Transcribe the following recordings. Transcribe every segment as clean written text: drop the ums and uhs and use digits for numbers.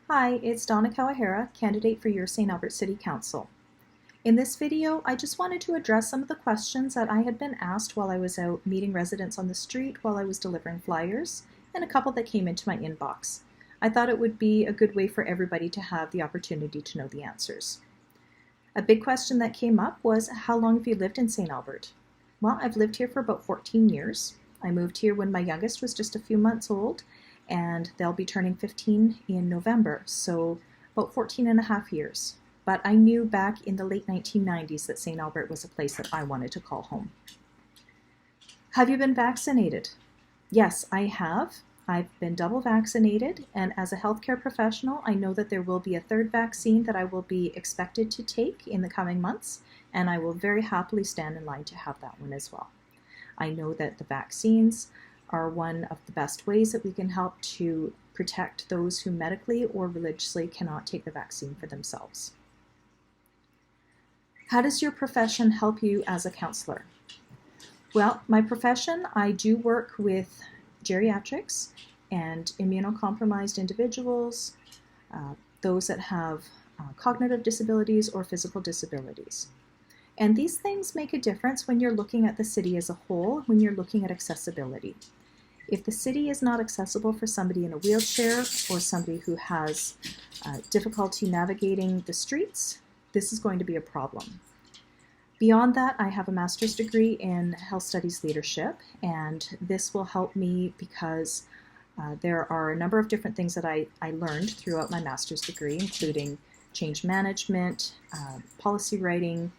Hi, it's Donna Kawahara, candidate for your St. Albert City Council. In this video, I just wanted to address some of the questions that I had been asked while I was out meeting residents on the street while I was delivering flyers, and a couple that came into my inbox. I thought it would be a good way for everybody to have the opportunity to know the answers. A big question that came up was, how long have you lived in St. Albert? Well, I've lived here for about 14 years. I moved here when my youngest was just a few months old, and they'll be turning 15 in November, so about 14 and a half years. But I knew back in the late 1990s that St. Albert was a place that I wanted to call home. Have you been vaccinated? Yes, I have. I've been double vaccinated, and as a healthcare professional, I know that there will be a third vaccine that I will be expected to take in the coming months, and I will very happily stand in line to have that one as well. I know that the vaccines are one of the best ways that we can help to protect those who medically or religiously cannot take the vaccine for themselves. How does your profession help you as a counselor? Well, my profession, I do work with geriatrics and immunocompromised individuals, those that have cognitive disabilities or physical disabilities. And these things make a difference when you're looking at the city as a whole, when you're looking at accessibility. If the city is not accessible for somebody in a wheelchair or somebody who has difficulty navigating the streets, this is going to be a problem. Beyond that, I have a master's degree in health studies leadership, and this will help me because there are a number of different things that I learned throughout my master's degree, including change management, policy writing,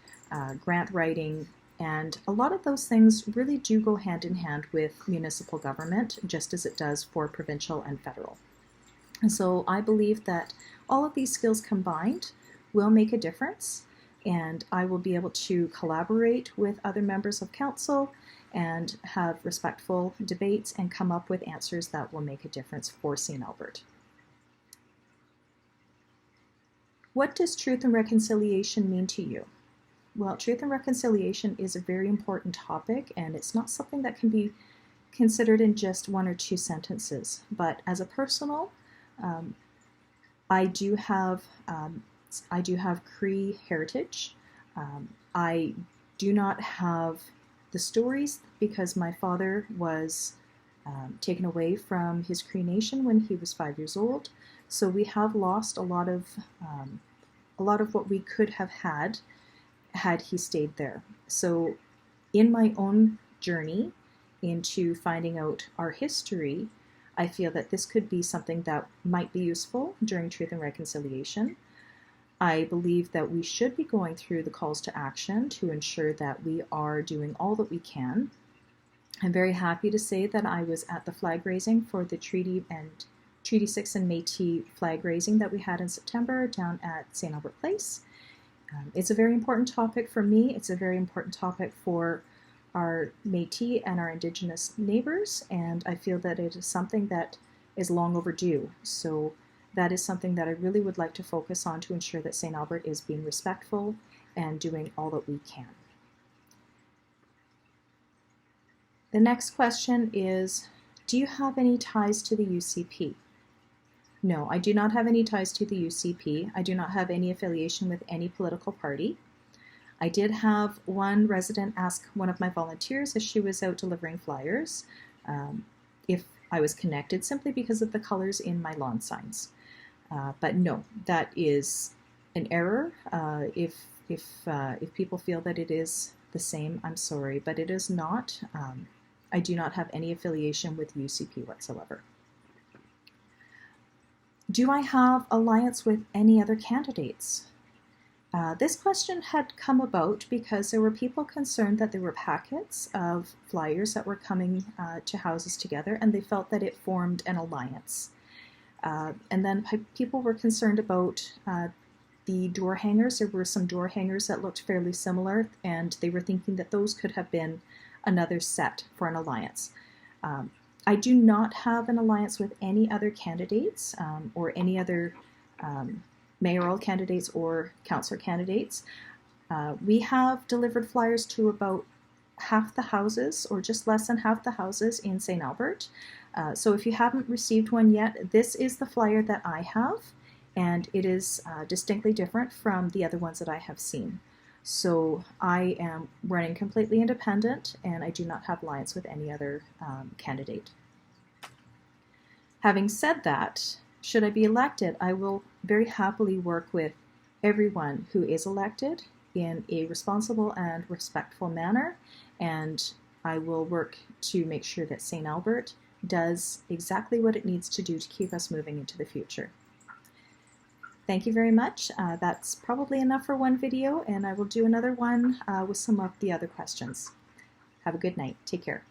grant writing, and a lot of those things really do go hand in hand with municipal government, just as it does for provincial and federal. And so I believe that all of these skills combined will make a difference, and I will be able to collaborate with other members of council and have respectful debates and come up with answers that will make a difference for St. Albert. What does truth and reconciliation mean to you? Well, truth and reconciliation is a very important topic, and it's not something that can be considered in just one or two sentences. But as a personal, I do have Cree heritage. I do not have the stories because my father was taken away from his Cree Nation when he was 5 years old. So we have lost a lot of what we could have had he stayed there. So in my own journey into finding out our history, I feel that this could be something that might be useful during Truth and Reconciliation. I believe that we should be going through the calls to action to ensure that we are doing all that we can. I'm very happy to say that I was at the flag raising for the Treaty 6 and Métis flag raising that we had in September down at St. Albert Place. It's a very important topic for me. It's a very important topic for our Métis and our Indigenous neighbors, and I feel that it is something that is long overdue. So that is something that I really would like to focus on to ensure that St. Albert is being respectful and doing all that we can. The next question is, do you have any ties to the UCP? No, I do not have any ties to the UCP. I do not have any affiliation with any political party. I did have one resident ask one of my volunteers as she was out delivering flyers if I was connected, simply because of the colors in my lawn signs. But no, that is an error. If people feel that it is the same, I'm sorry, but it is not. I do not have any affiliation with UCP whatsoever. Do I have alliance with any other candidates? This question had come about because there were people concerned that there were packets of flyers that were coming to houses together, and they felt that it formed an alliance. And then people were concerned about the door hangers. There were some door hangers that looked fairly similar, and they were thinking that those could have been another set for an alliance. I do not have an alliance with any other candidates or any other mayoral candidates or councillor candidates. We have delivered flyers to about half the houses, or just less than half the houses in St. Albert. So if you haven't received one yet, this is the flyer that I have, and it is distinctly different from the other ones that I have seen. So I am running completely independent, and I do not have alliance with any other candidate. Having said that, should I be elected, I will very happily work with everyone who is elected in a responsible and respectful manner, and I will work to make sure that St. Albert does exactly what it needs to do to keep us moving into the future. Thank you very much. That's probably enough for one video, and I will do another one with some of the other questions. Have a good night. Take care.